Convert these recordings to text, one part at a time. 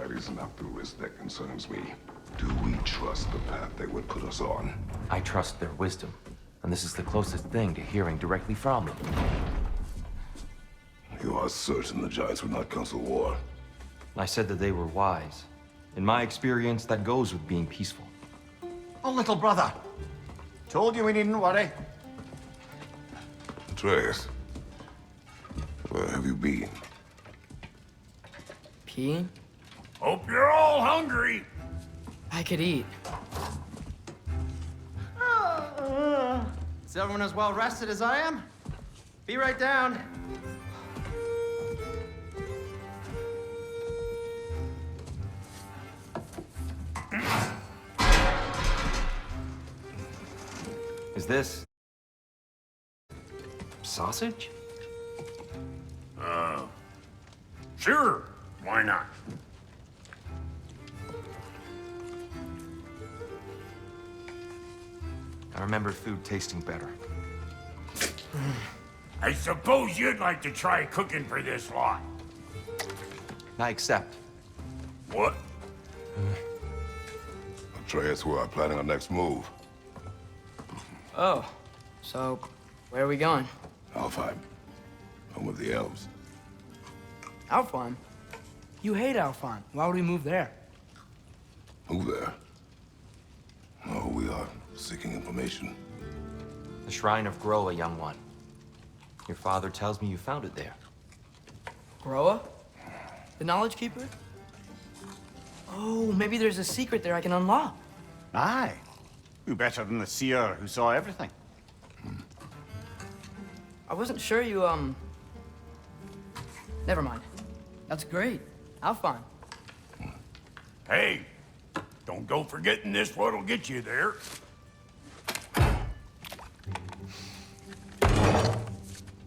That is not the risk that concerns me. Do we trust the path they would put us on? I trust their wisdom, and this is the closest thing to hearing directly from them. You are certain the Giants would not counsel war? I said that they were wise. In my experience, that goes with being peaceful. Oh, little brother. Told you we needn't worry. Atreus, where have you been? Peeing? Hope you're all hungry. I could eat. Is everyone as well rested as I am? Be right down. Is this... sausage? Sure, why not? I remember food tasting better. I suppose you'd like to try cooking for this lot. I accept. What? Atreus, we are planning our next move. Oh, so where are we going? Alfheim, home of the elves. Alfheim? You hate Alfheim. Why would we move there? Move there? No, we are seeking information. The Shrine of Groa, young one. Your father tells me you found it there. Groa? The Knowledge Keeper? Oh, maybe there's a secret there I can unlock. Aye. Who better than the seer who saw everything? I wasn't sure you, Never mind. That's great. Alfheim. Hey, don't go forgetting this what'll get you there.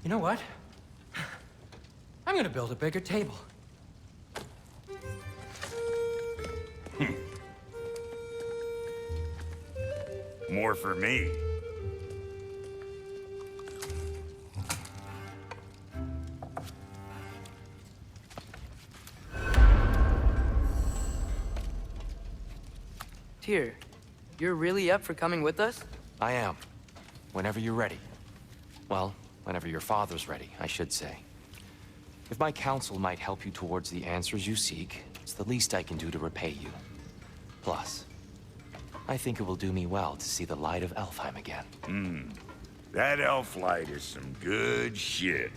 You know what? I'm gonna build a bigger table. More for me. Tyr, you're really up for coming with us? I am. Whenever you're ready. Well, whenever your father's ready, I should say. If my counsel might help you towards the answers you seek, it's the least I can do to repay you. Plus, I think it will do me well to see the light of Alfheim again. That elf light is some good shit.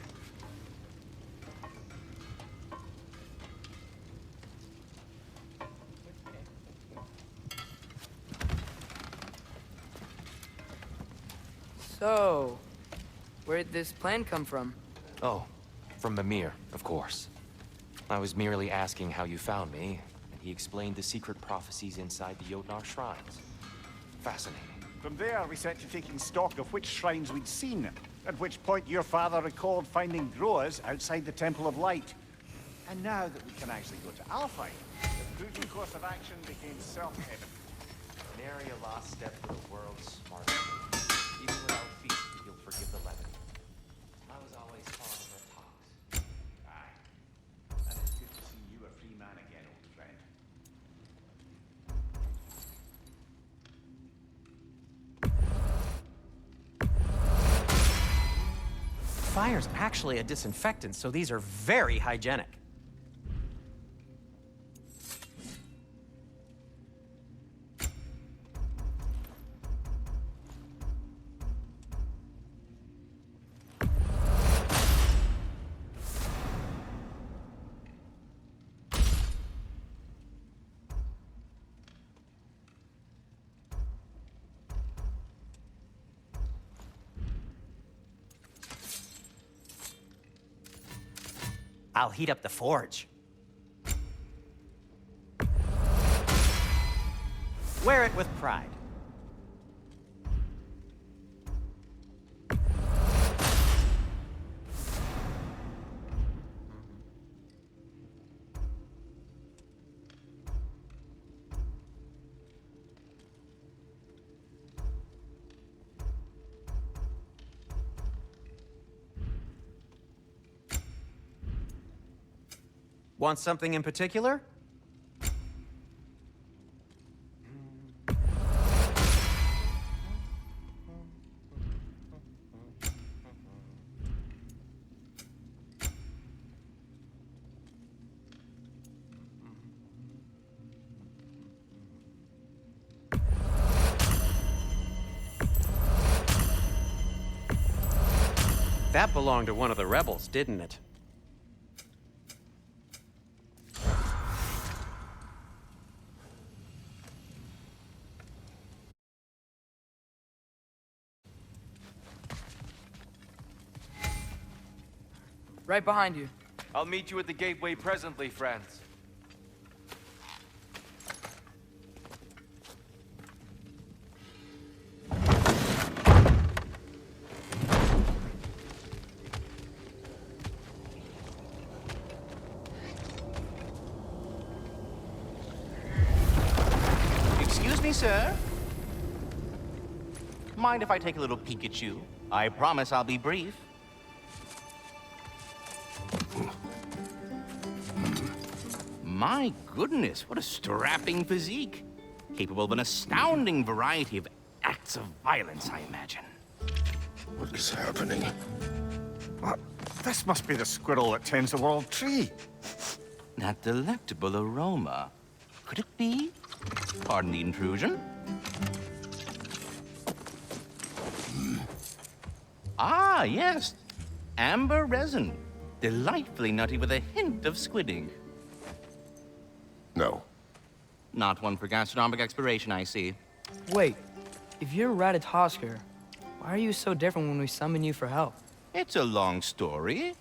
So, where'd this plan come from? Oh, from Mimir, of course. I was merely asking how you found me, and he explained the secret prophecies inside the Jotnar shrines. Fascinating. From there, we set to taking stock of which shrines we'd seen, at which point your father recalled finding Groas outside the Temple of Light. And now that we can actually go to Alfheim, the prudent course of action became self-evident. Nary a lost step for the world's smartest. Even without feet, you'll forgive the levity. I was always fond of her talks. Aye. And it's good to see you a free man again, old friend. Fire's actually a disinfectant, so these are very hygienic. I'll heat up the forge. Wear it with pride. Want something in particular? That belonged to one of the rebels, didn't it? Right behind you. I'll meet you at the gateway presently, friends. Excuse me, sir. Mind if I take a little peek at you? I promise I'll be brief. My goodness, what a strapping physique. Capable of an astounding variety of acts of violence, I imagine. What is happening? What? This must be the squirrel that tends the world tree. That delectable aroma. Could it be? Pardon the intrusion. Ah, yes. Amber resin. Delightfully nutty with a hint of squidding. No. Not one for gastronomic exploration, I see. Wait, if you're Ratatosker, why are you so different when we summon you for help? It's a long story.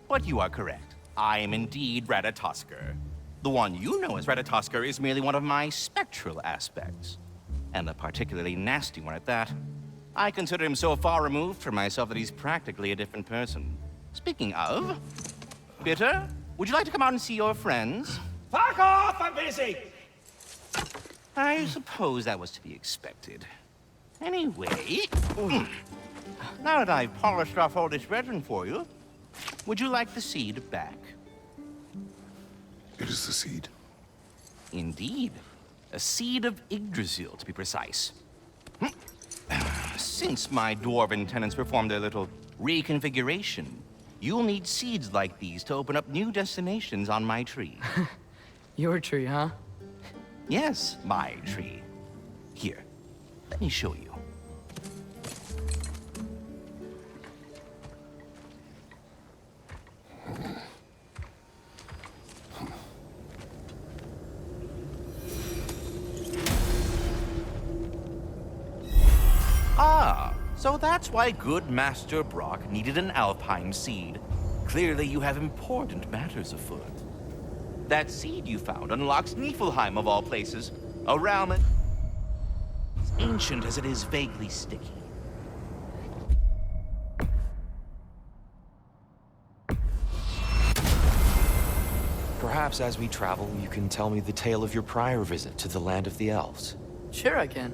But you are correct. I am indeed Ratatosker. The one you know as Ratatosker is merely one of my spectral aspects. And a particularly nasty one at that. I consider him so far removed from myself that he's practically a different person. Speaking of, Bitter, would you like to come out and see your friends? Fuck off! I'm busy! I suppose that was to be expected. Anyway, now that I've polished off all this resin for you, would you like the seed back? It is the seed. Indeed. A seed of Yggdrasil, to be precise. Since my dwarven tenants performed their little reconfiguration, you'll need seeds like these to open up new destinations on my tree. Your tree, huh? Yes, my tree. Here, let me show you. Ah, so that's why good Master Brock needed an Alpine seed. Clearly you have important matters afoot. That seed you found unlocks Niflheim of all places, a realm as ancient as it is vaguely sticky. Perhaps as we travel, you can tell me the tale of your prior visit to the land of the elves. Sure I can.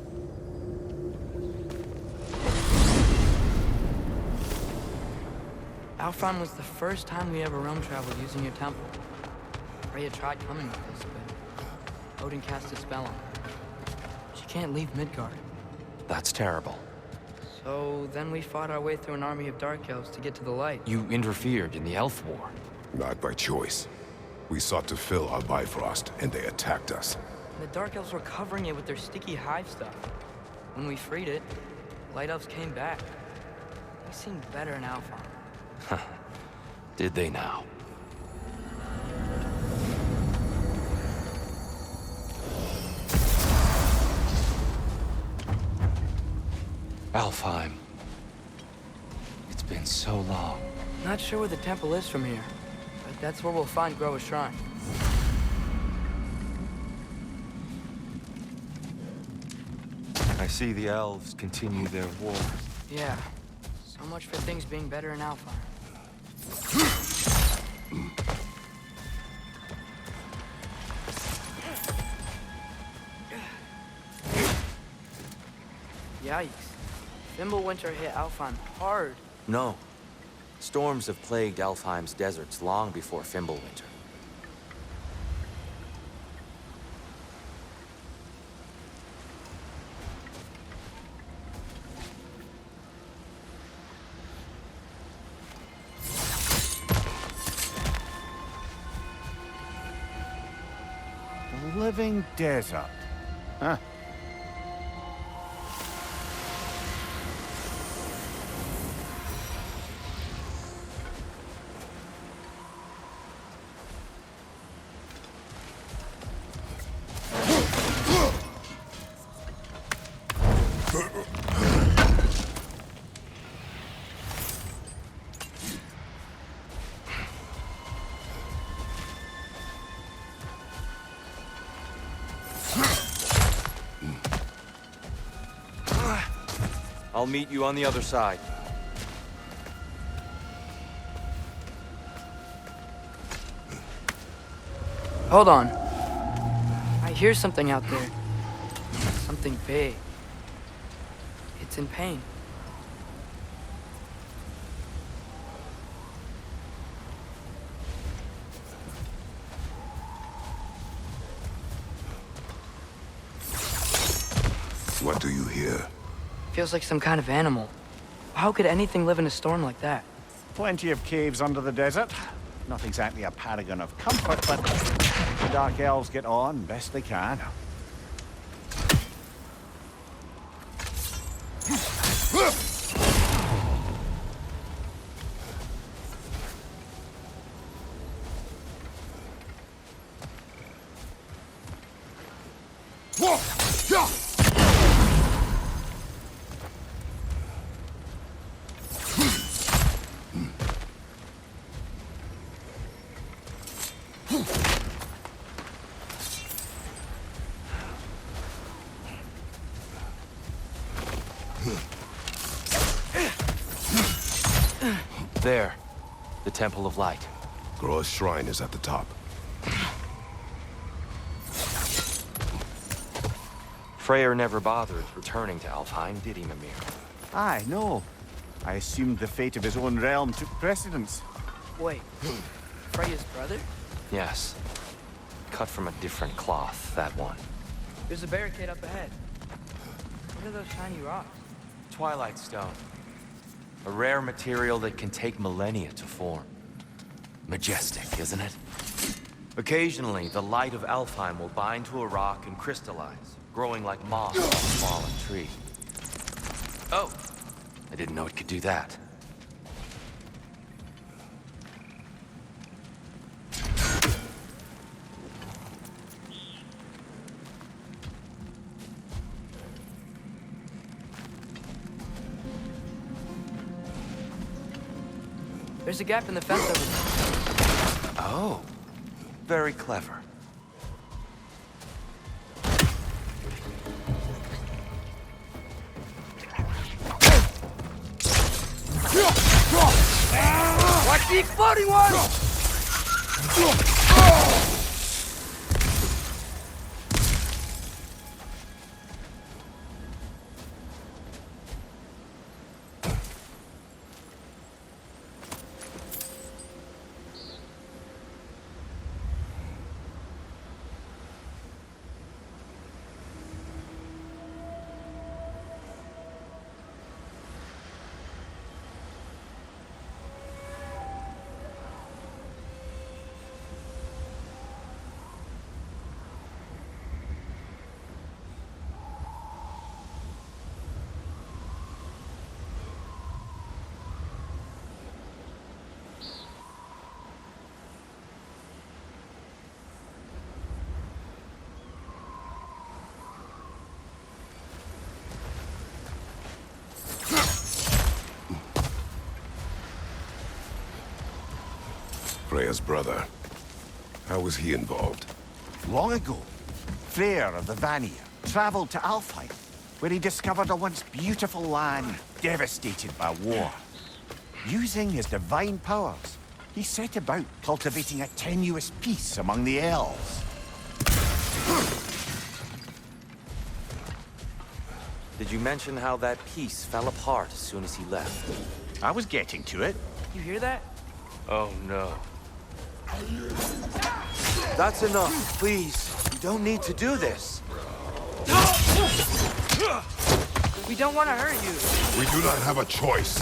Alfheim was the first time we ever realm traveled using your temple. Freya tried coming with us, but Odin cast a spell on her. She can't leave Midgard. That's terrible. So then we fought our way through an army of dark elves to get to the light. You interfered in the Elf War. Not by choice. We sought to fill our Bifrost, and they attacked us. The dark elves were covering it with their sticky hive stuff. When we freed it, light elves came back. They seemed better in Alfheim. Did they now? Alfheim. It's been so long. Not sure where the temple is from here, but that's where we'll find Groa's shrine. I see the elves continue their war. Yeah, so much for things being better in Alfheim. Yikes. Fimbulwinter hit Alfheim hard. No. Storms have plagued Alfheim's deserts long before Fimbulwinter. Living desert. Huh? I'll meet you on the other side. Hold on. I hear something out there. Something big. It's in pain. What do you hear? Feels like some kind of animal. How could anything live in a storm like that? Plenty of caves under the desert. Not exactly a paragon of comfort, but the Dark Elves get on best they can. There. The Temple of Light. Groa's shrine is at the top. Freyr never bothered returning to Alfheim, did he, Mimir? Aye, no. I assumed the fate of his own realm took precedence. Wait. Freya's brother? Yes. Cut from a different cloth, that one. There's a barricade up ahead. What are those shiny rocks? Twilight Stone. A rare material that can take millennia to form. Majestic, isn't it? Occasionally, the light of Alfheim will bind to a rock and crystallize, growing like moss on a fallen tree. Oh! I didn't know it could do that. There's a gap in the fence over there. Oh. Very clever. Watch the exploding one! Freya's brother. How was he involved? Long ago, Freyr of the Vanir traveled to Alfheim, where he discovered a once beautiful land devastated by war. Using his divine powers, he set about cultivating a tenuous peace among the elves. Did you mention how that piece fell apart as soon as he left? I was getting to it. You hear that? Oh, no. That's enough, please. You don't need to do this. We don't want to hurt you. We do not have a choice.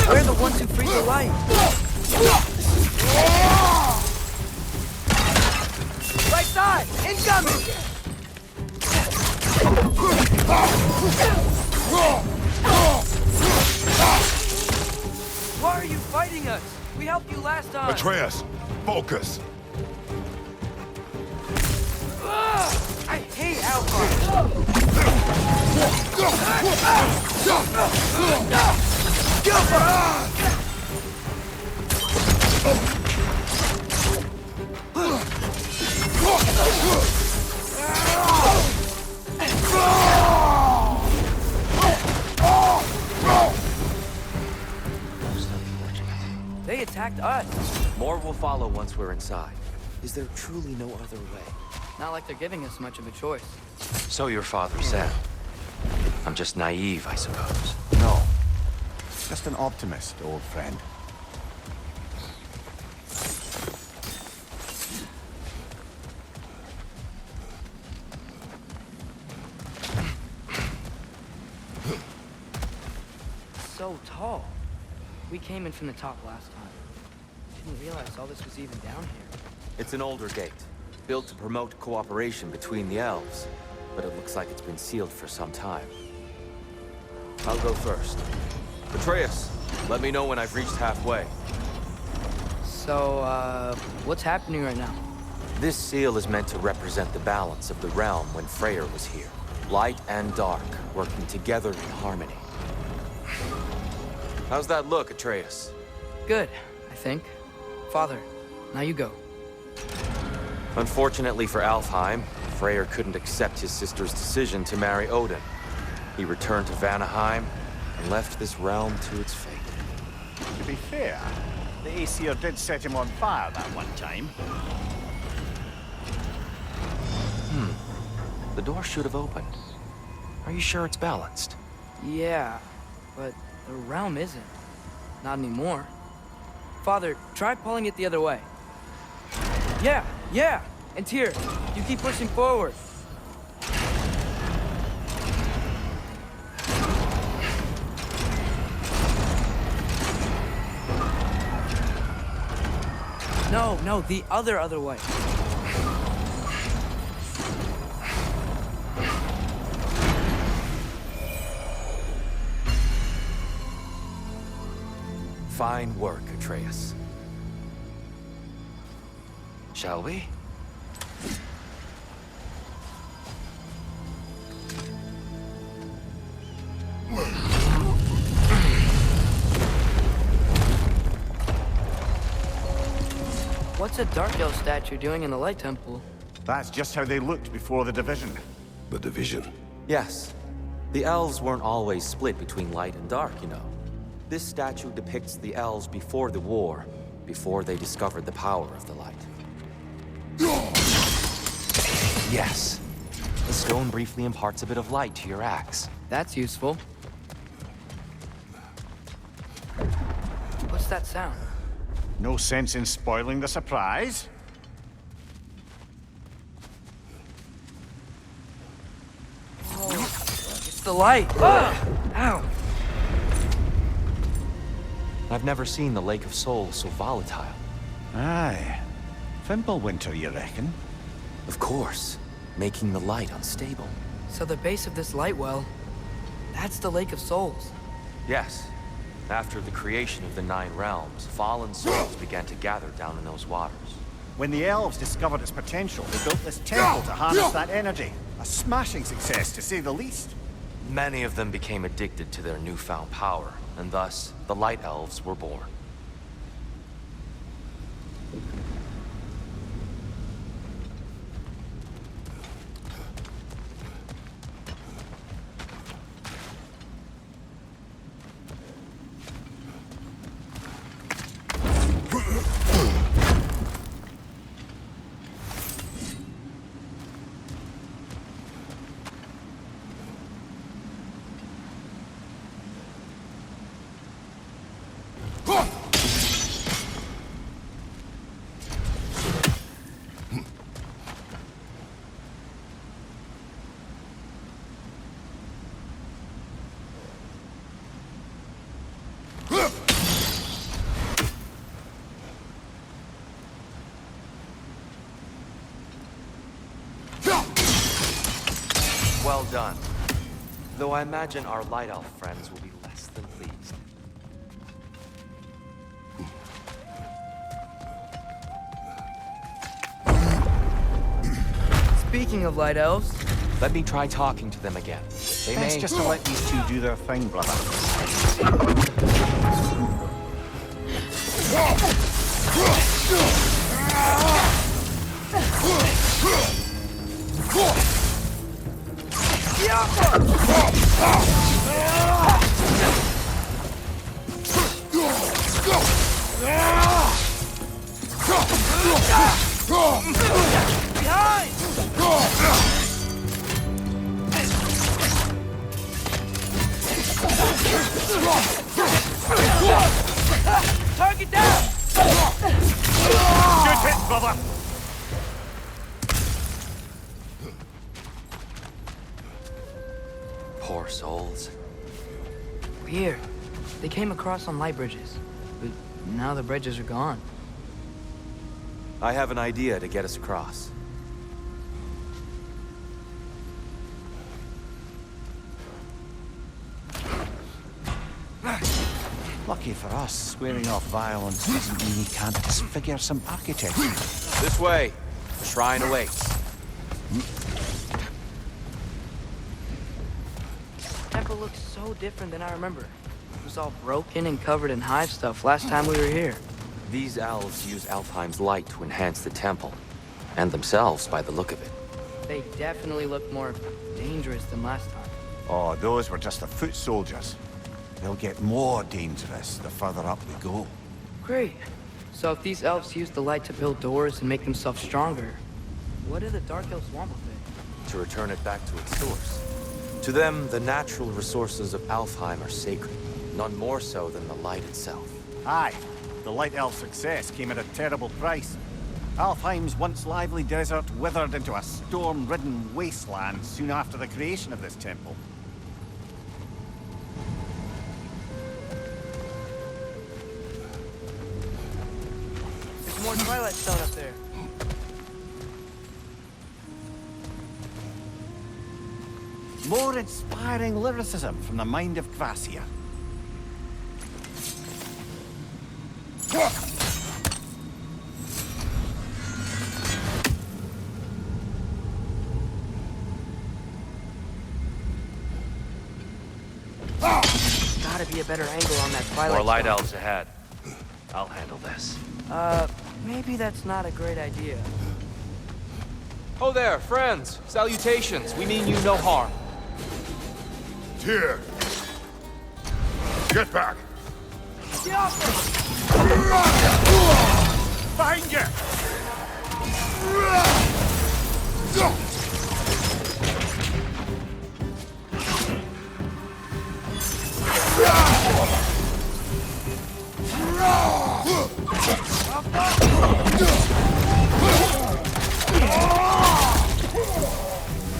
We're the ones who freeze the light. Right side! Incoming! Why are you fighting us? We helped you last time. Atreus, focus. I hate Alpha. attacked us. More will follow once we're inside. Is there truly no other way? Not like they're giving us much of a choice. So your father said. I'm just naive, I suppose. No. Just an optimist, old friend. So tall. We came in from the top last time. Didn't realize all this was even down here. It's an older gate, built to promote cooperation between the elves, but it looks like it's been sealed for some time. I'll go first. Atreus, let me know when I've reached halfway. So, what's happening right now? This seal is meant to represent the balance of the realm when Freyr was here. Light and dark, working together in harmony. How's that look, Atreus? Good, I think. Father, now you go. Unfortunately for Alfheim, Freyr couldn't accept his sister's decision to marry Odin. He returned to Vanaheim and left this realm to its fate. To be fair, the Aesir did set him on fire that one time. The door should have opened. Are you sure it's balanced? Yeah, but the realm isn't. Not anymore. Father, try pulling it the other way. Yeah! And here, you keep pushing forward. No, the other way. Fine work, Atreus. Shall we? What's a Dark Elf statue doing in the Light Temple? That's just how they looked before the division. The division. Yes. The elves weren't always split between light and dark, you know. This statue depicts the elves before the war, before they discovered the power of the light. Yes. The stone briefly imparts a bit of light to your axe. That's useful. What's that sound? No sense in spoiling the surprise. It's the light! Ow! I've never seen the Lake of Souls so volatile. Aye. Fimbulwinter, you reckon? Of course, making the light unstable. So the base of this light well, that's the Lake of Souls. Yes. After the creation of the Nine Realms, fallen souls began to gather down in those waters. When the elves discovered its potential, they built this temple to harness that energy. A smashing success, to say the least. Many of them became addicted to their newfound power, and thus, the Light Elves were born. Well done. Though I imagine our Light Elf friends will be less than pleased. Speaking of Light Elves, Let me try talking to them again. They Best may... just to let these two do their thing, brother. yeah! Target down! Good hit, brother! Poor souls. Weird. They came across on light bridges, but now the bridges are gone. I have an idea to get us across. Lucky for us, squaring off violence doesn't mean you can't disfigure some architecture. This way. The shrine awaits. Temple looks so different than I remember. It was all broken and covered in hive stuff last time we were here. These elves use Alfheim's light to enhance the temple. And themselves, by the look of it. They definitely look more dangerous than last time. Oh, those were just the foot soldiers. They'll get more dangerous the further up we go. Great. So if these elves use the light to build doors and make themselves stronger, what do the Dark Elves want with it? To return it back to its source. To them, the natural resources of Alfheim are sacred. None more so than the light itself. Aye, the Light Elf success came at a terrible price. Alfheim's once lively desert withered into a storm-ridden wasteland soon after the creation of this temple. There's more Twilight Stone up there. More inspiring lyricism from the mind of Gracia. Gotta be a better angle on that Twilight More light Stone. elves ahead. I'll handle this. Maybe that's not a great idea. Oh there, friends. Salutations. We mean you no harm. Tyr! Get back! Behind you!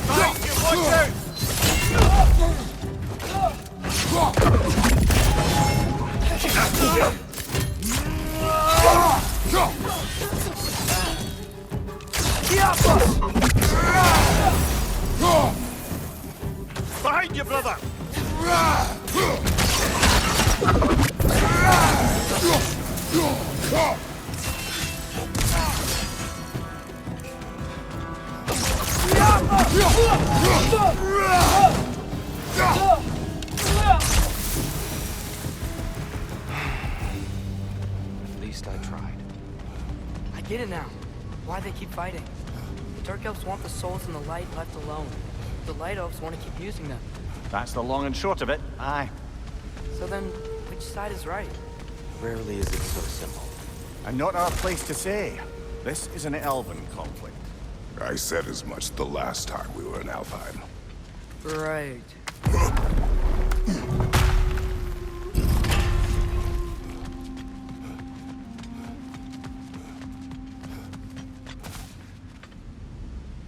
Behind you, watch out! Behind you, brother! At least I tried. I get it now. Why they keep fighting. The Dark Elves want the souls in the light left alone. The Light Elves want to keep using them. That's the long and short of it, aye. So then, which side is right? Rarely is it so simple. And not our place to say. This is an elven conflict. I said as much the last time we were in Alfheim. Right.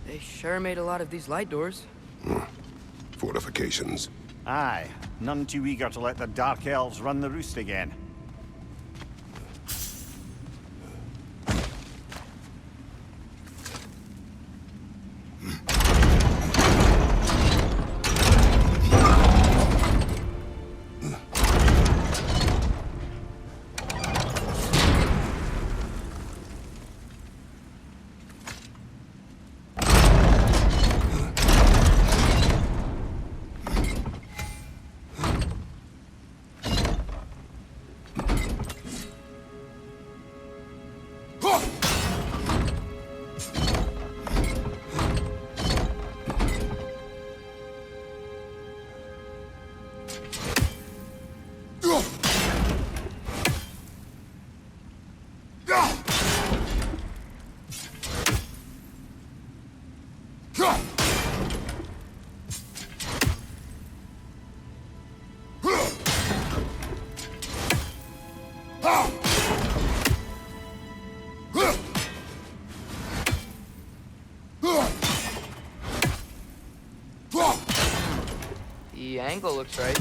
They sure made a lot of these light doors. Fortifications. Aye, none too eager to let the Dark Elves run the roost again. The angle looks right.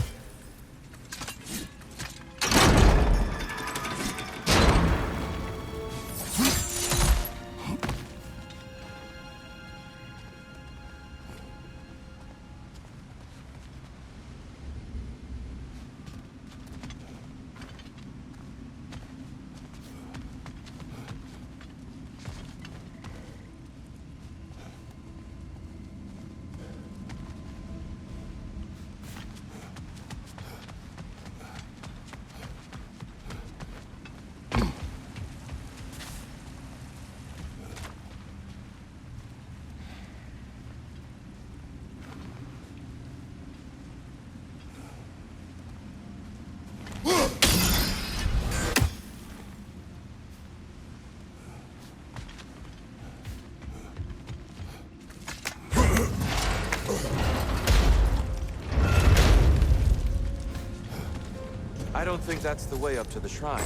I don't think that's the way up to the shrine.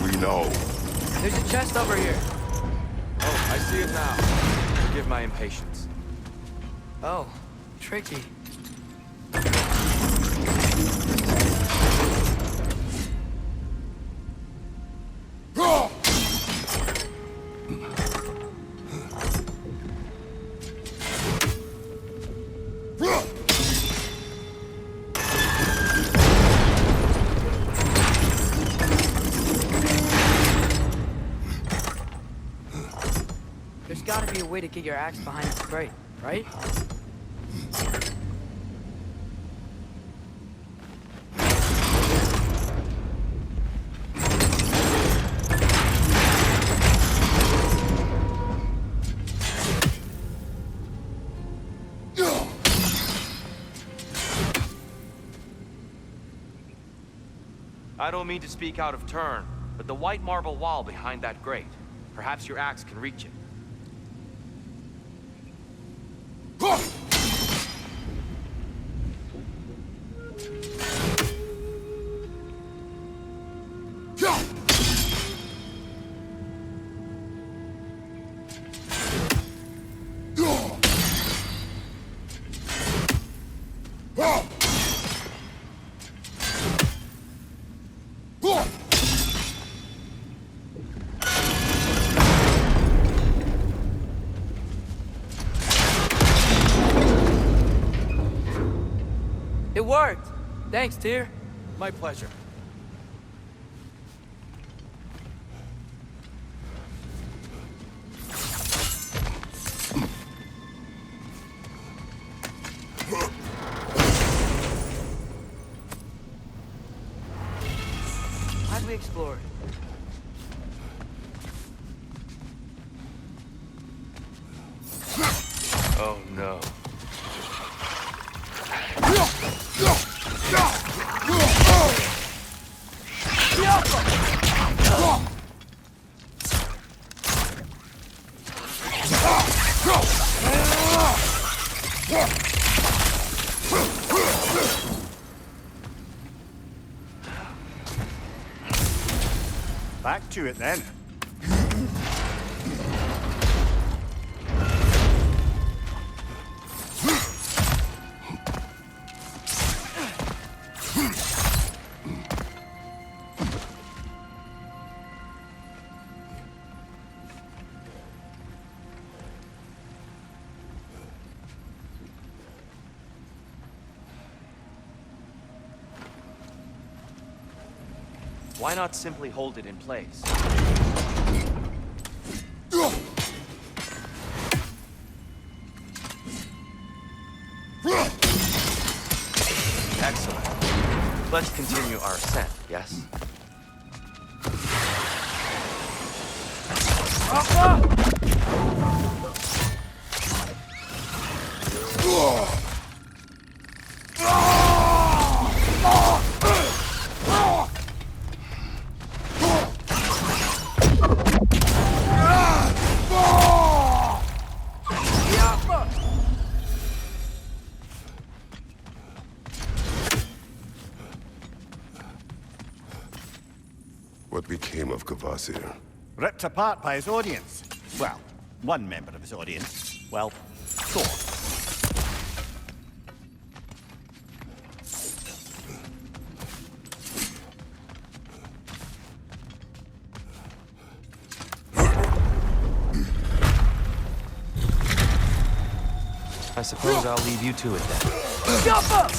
We know. There's a chest over here. Oh, I see it now. Forgive my impatience. Oh, tricky. There's gotta be a way to get your axe behind this crate, right? I don't mean to speak out of turn, but the white marble wall behind that grate. Perhaps your axe can reach it. It worked! Thanks, Tyr. My pleasure. How'd we explore? Oh no. Back to it then. Why not simply hold it in place? Excellent. Let's continue our ascent, yes? What became of Kvasir? Ripped apart by his audience. Well, one member of his audience. Well, Thor. suppose I'll leave you to it then. Jump up!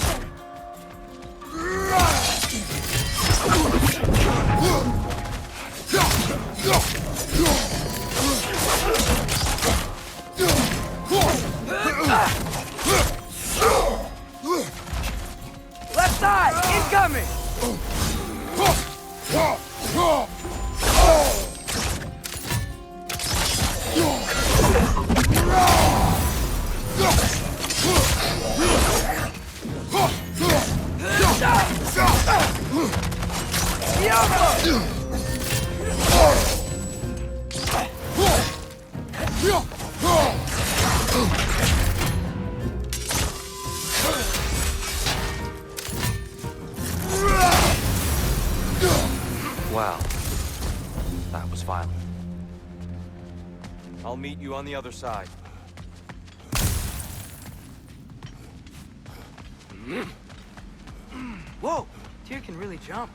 Left side, incoming! Wow. That was violent. I'll meet you on the other side. Whoa! Tyr can really jump.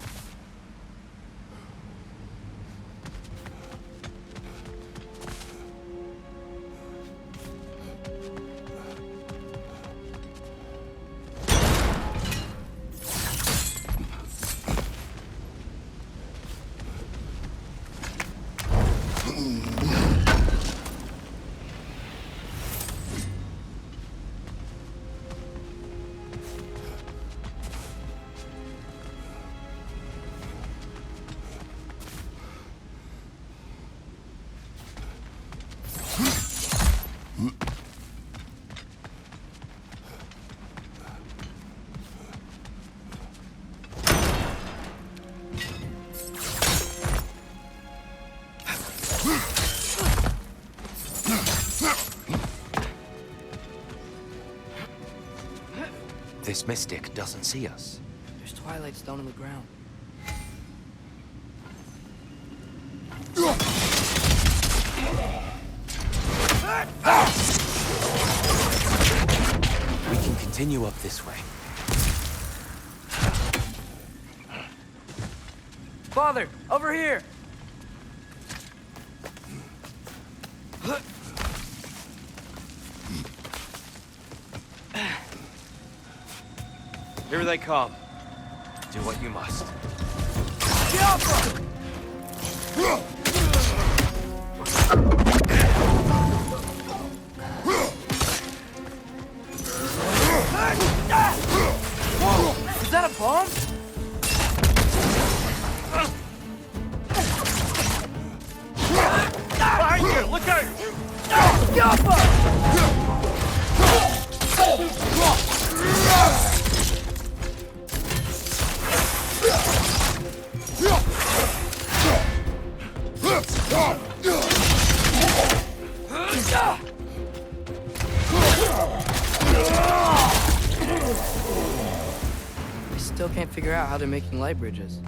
This mystic doesn't see us. There's twilight stone on the ground. We can continue up this way. Father, over here! Here they come. Do what you must. Is that a bomb? Behind you! Look out! I still can't figure out how they're making light bridges.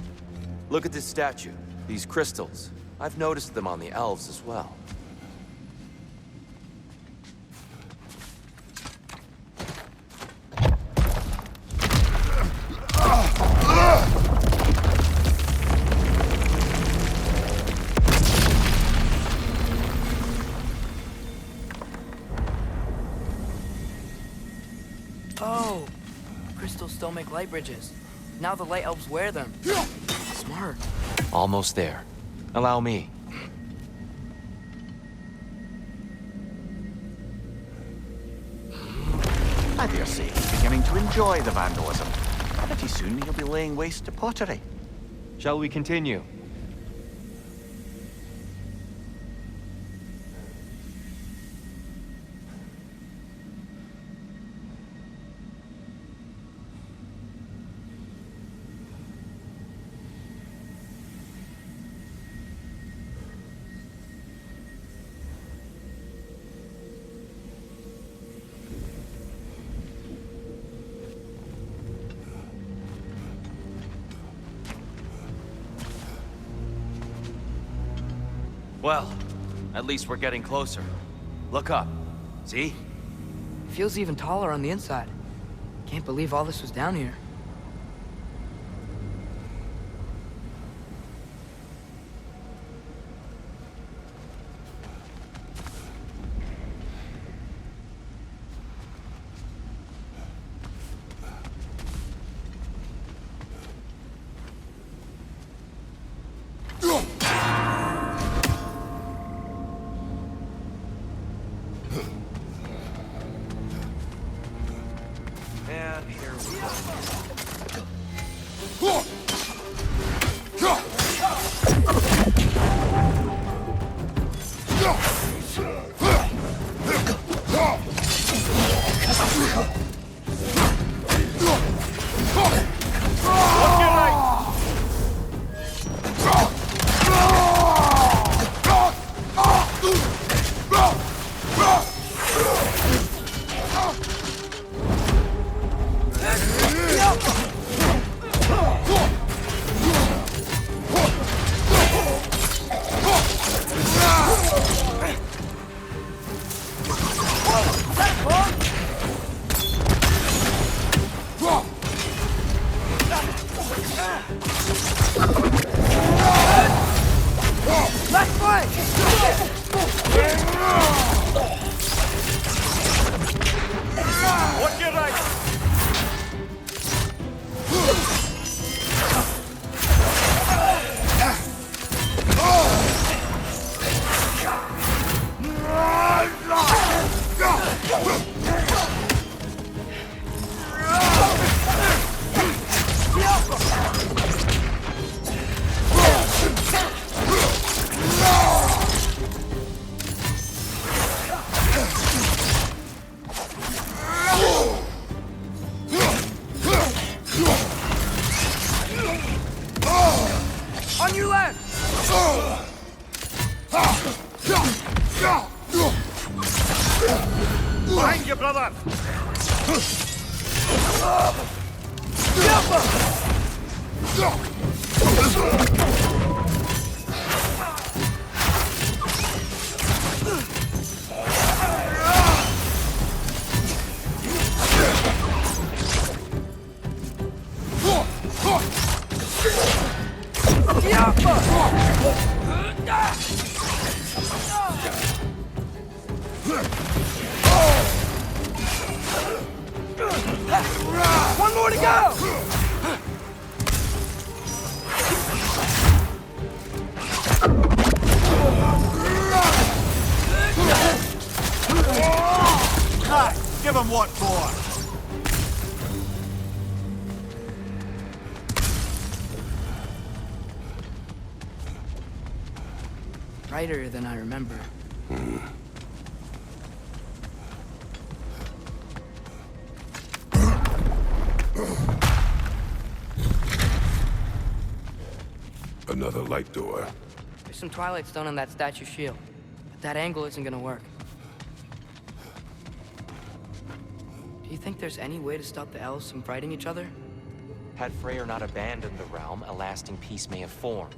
Look at this statue. These crystals. I've noticed them on the elves as well. Oh, crystals still make light bridges. Now the light elves wear them. Smart. Almost there. Allow me. I dare say he's beginning to enjoy the vandalism. Pretty soon he'll be laying waste to pottery. Shall we continue? Well, at least we're getting closer. Look up. See? Feels even taller on the inside. Can't believe all this was down here. Here we go. Watch your right! On your left! Behind you, brother! One more to go! Give him what for! Brighter than I remember. Another light door. There's some Twilight Stone on that statue shield, but that angle isn't gonna work. Do you think there's any way to stop the elves from fighting each other? Had Freyr not abandoned the realm, a lasting peace may have formed.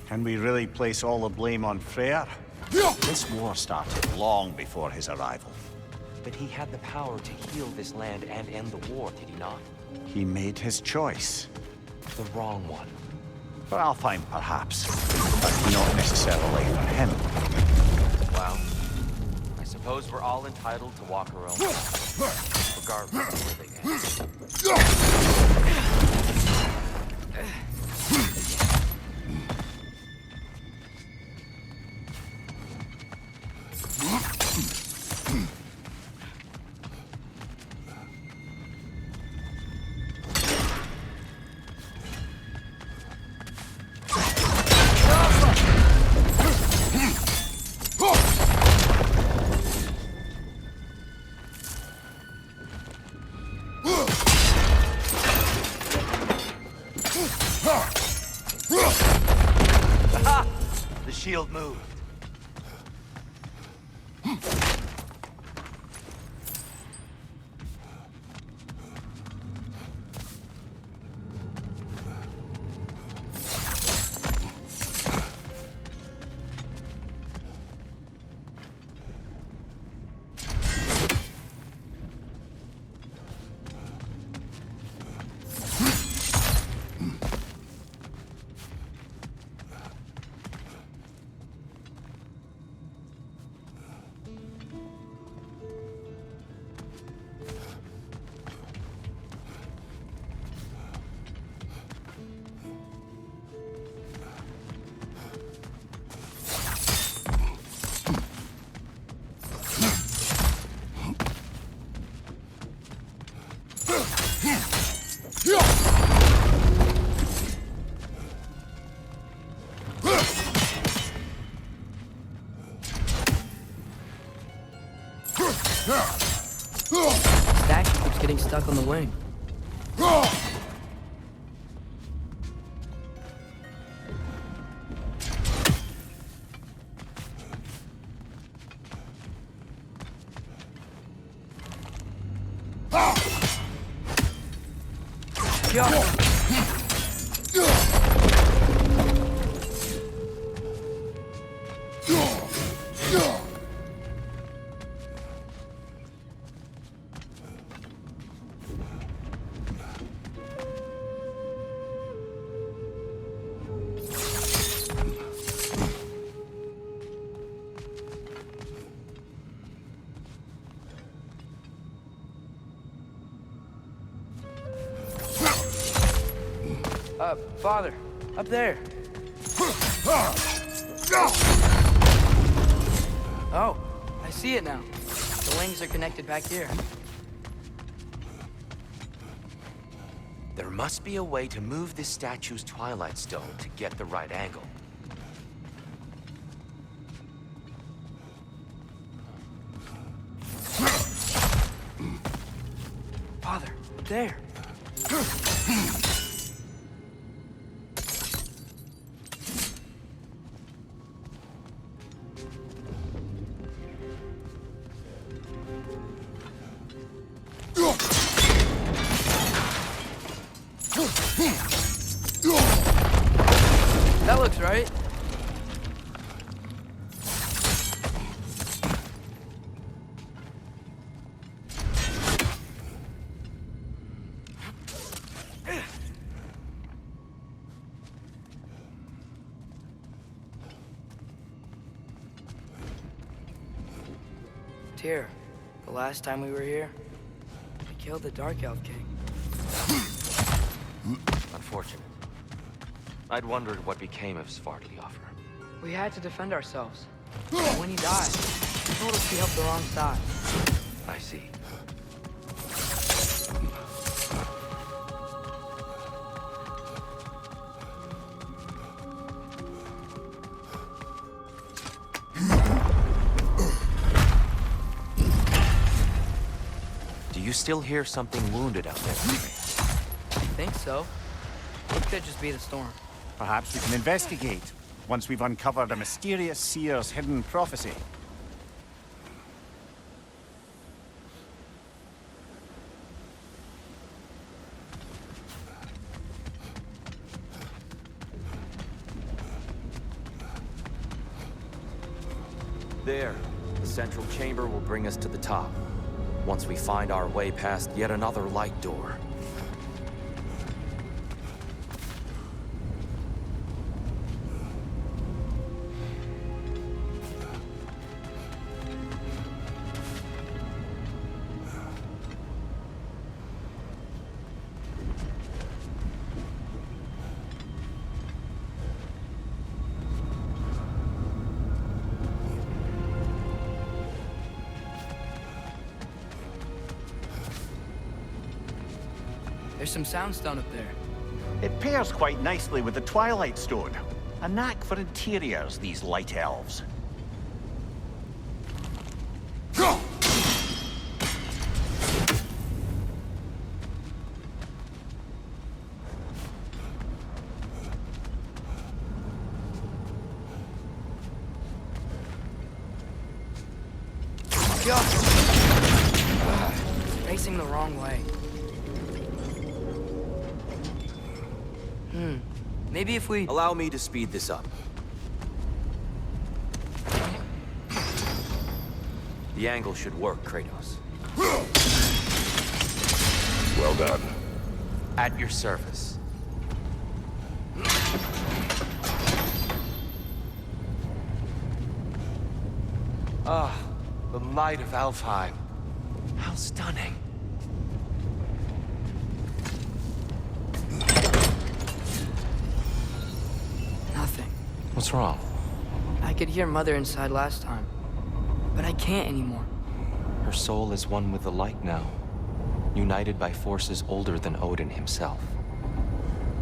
Can we really place all the blame on Freyr? This war started long before his arrival. But he had the power to heal this land and end the war, did he not? He made his choice. The wrong one. For Alfheim, perhaps, but not necessarily for him. Well, I suppose we're all entitled to walk our own path, regardless of where they end. The shield moved. getting stuck on the wing. Yeah. Father, up there. Oh, I see it now. The wings are connected back here. There must be a way to move this statue's Twilight Stone to get the right angle. Father, there. That looks right. Tyr, the last time we were here, we killed the Dark Elf King. Unfortunate. I'd wondered what became of Svartalfr. We had to defend ourselves. And when he died, he told us we helped the wrong side. I see. Do you still hear something wounded out there? I think so. It could just be the storm. Perhaps we can investigate, once we've uncovered a mysterious seer's hidden prophecy. There. The central chamber will bring us to the top. Once we find our way past yet another light door. There's some soundstone up there. It pairs quite nicely with the Twilight Stone. A knack for interiors, these light elves. Facing the wrong way. Maybe if we... Allow me to speed this up. The angle should work, Kratos. Well done. At your service. Ah, the light of Alfheim. How stunning. Nothing. What's wrong? I could hear Mother inside last time, but I can't anymore. Her soul is one with the light now, united by forces older than Odin himself.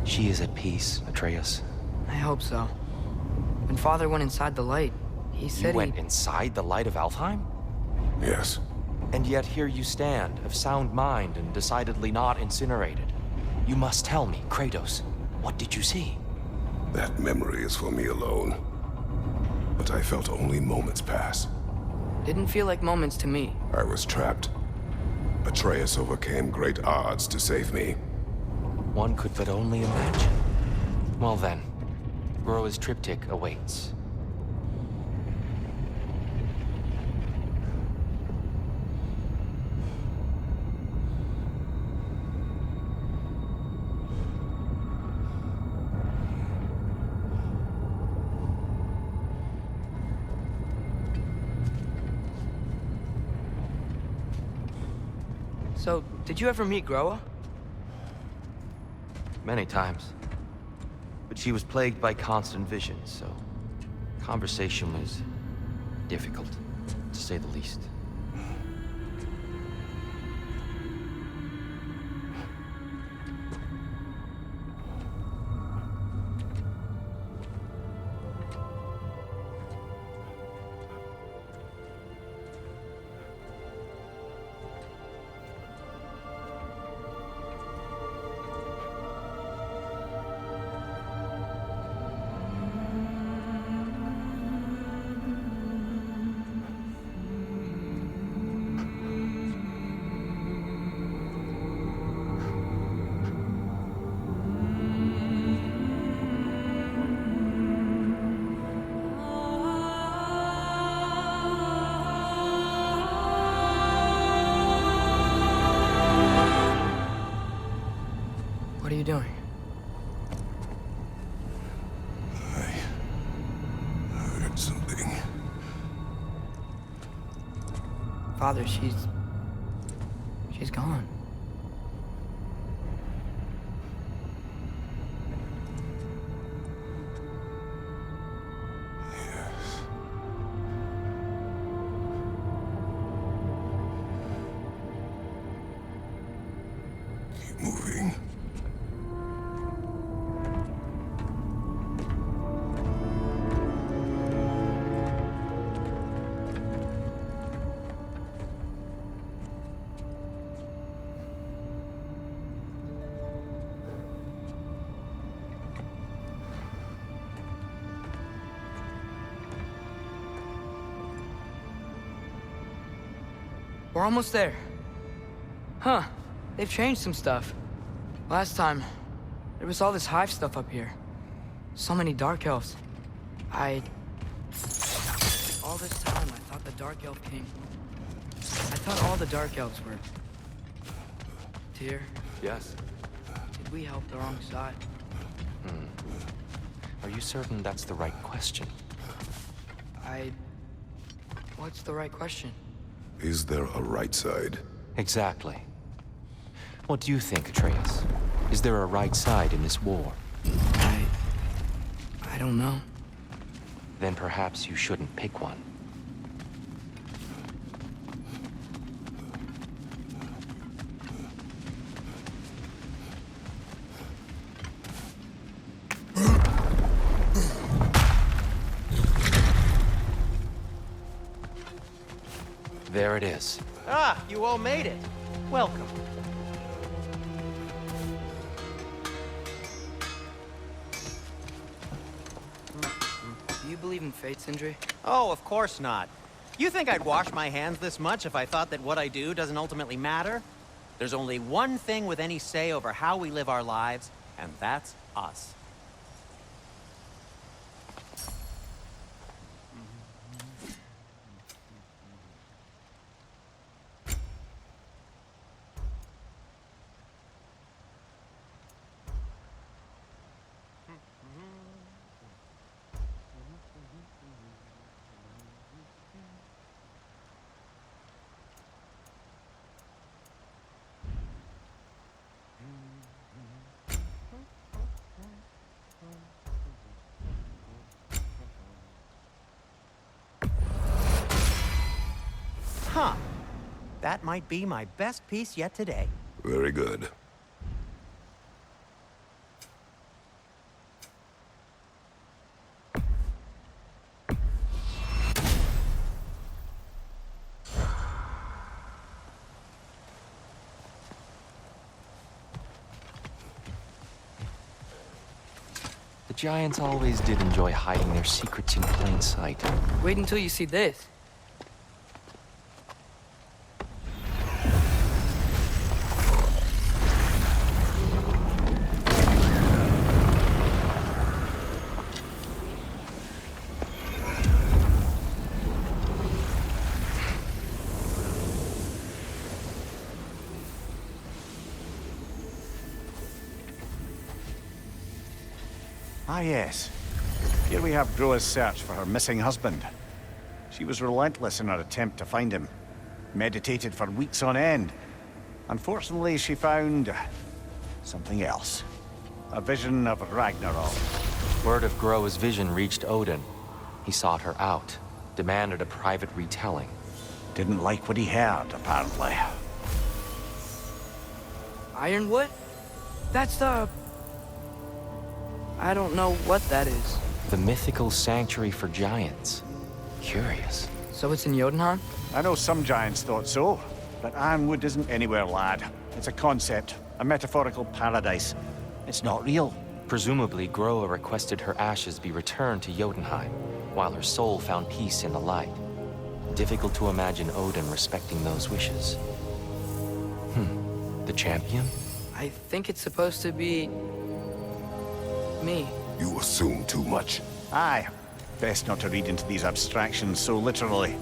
She is at peace, Atreus. I hope so. When Father went inside the light, he You said went inside the light of Alfheim? Yes. And yet here you stand, of sound mind and decidedly not incinerated. You must tell me, Kratos, what did you see? That memory is for me alone. But I felt only moments pass. Didn't feel like moments to me. I was trapped. Atreus overcame great odds to save me. One could but only imagine. Well then, Groa's triptych awaits. So, did you ever meet Groa? Many times. But she was plagued by constant visions, so conversation was difficult, to say the least. What are you doing? I heard something. Father, she's gone. Yes. Keep moving. We're almost there. Huh. They've changed some stuff. Last time, there was all this hive stuff up here. So many Dark Elves. All this time, I thought the Dark Elf King... I thought all the Dark Elves were... Tyr, Yes? did we help the wrong side? Are you certain that's the right question? What's the right question? Is there a right side? Exactly. What do you think, Atreus? Is there a right side in this war? I don't know. Then perhaps you shouldn't pick one. There it is. Ah, you all made it. Welcome. Do you believe in fate, Sindri? Oh, of course not. You think I'd wash my hands this much if I thought that what I do doesn't ultimately matter? There's only one thing with any say over how we live our lives, and that's us. Huh. That might be my best piece yet today. Very good. The giants always did enjoy hiding their secrets in plain sight. Wait until you see this. Ah, yes. Here we have Groa's search for her missing husband. She was relentless in her attempt to find him. Meditated for weeks on end. Unfortunately, she found something else. A vision of Ragnarok. Word of Groa's vision reached Odin. He sought her out, demanded a private retelling. Didn't like what he heard, apparently. Ironwood? That's the... I don't know what that is. The mythical sanctuary for giants. Curious. So it's in Jotunheim? I know some giants thought so, but Ironwood isn't anywhere, lad. It's a concept, a metaphorical paradise. It's not real. Presumably, Groa requested her ashes be returned to Jotunheim, while her soul found peace in the light. Difficult to imagine Odin respecting those wishes. The champion? I think it's supposed to be... me. You assume too much. Aye. Best not to read into these abstractions so literally.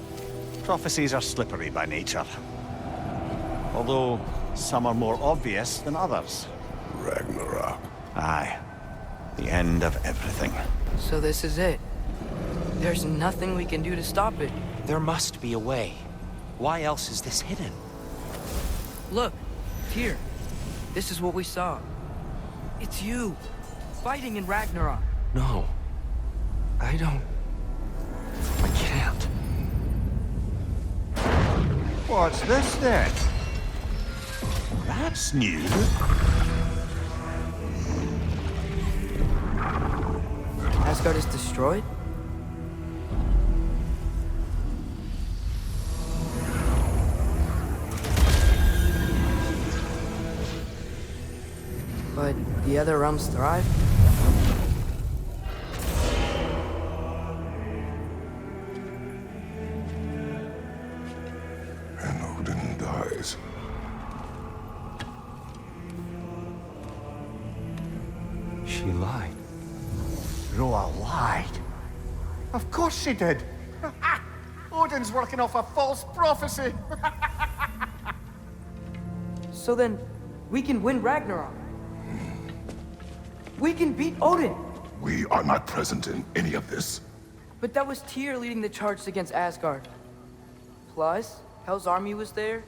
Prophecies are slippery by nature. Although, some are more obvious than others. Ragnarok. Aye. The end of everything. So this is it. There's nothing we can do to stop it. There must be a way. Why else is this hidden? Look, here. This is what we saw. It's you, fighting in Ragnarok. No. I don't... I can't. What's this then? That's new. Asgard is destroyed? But the other realms thrive? And Odin dies. She lied. Groa lied. Of course she did. Odin's working off a false prophecy. So then, we can win Ragnarok. We can beat Odin. We are not present in any of this. But that was Tyr leading the charge against Asgard. Plus, Hell's army was there.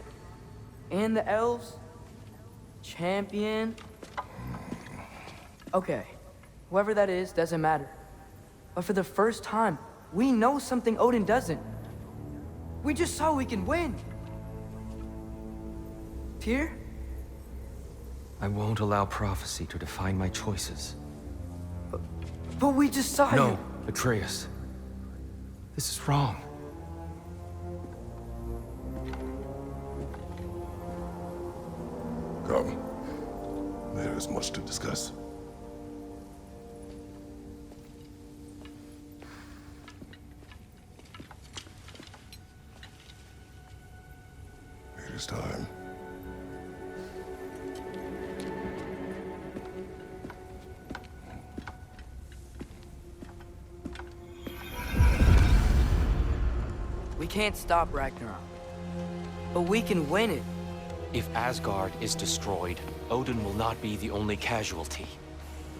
And the elves. Champion. Okay. Whoever that is doesn't matter. But for the first time, we know something Odin doesn't. We just saw we can win. Tyr? I won't allow prophecy to define my choices. But we just saw No, you. Atreus. This is wrong. Come. There is much to discuss. It is time. We can't stop Ragnarok. But we can win it. If Asgard is destroyed, Odin will not be the only casualty.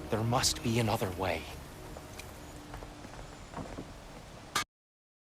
There must be another way.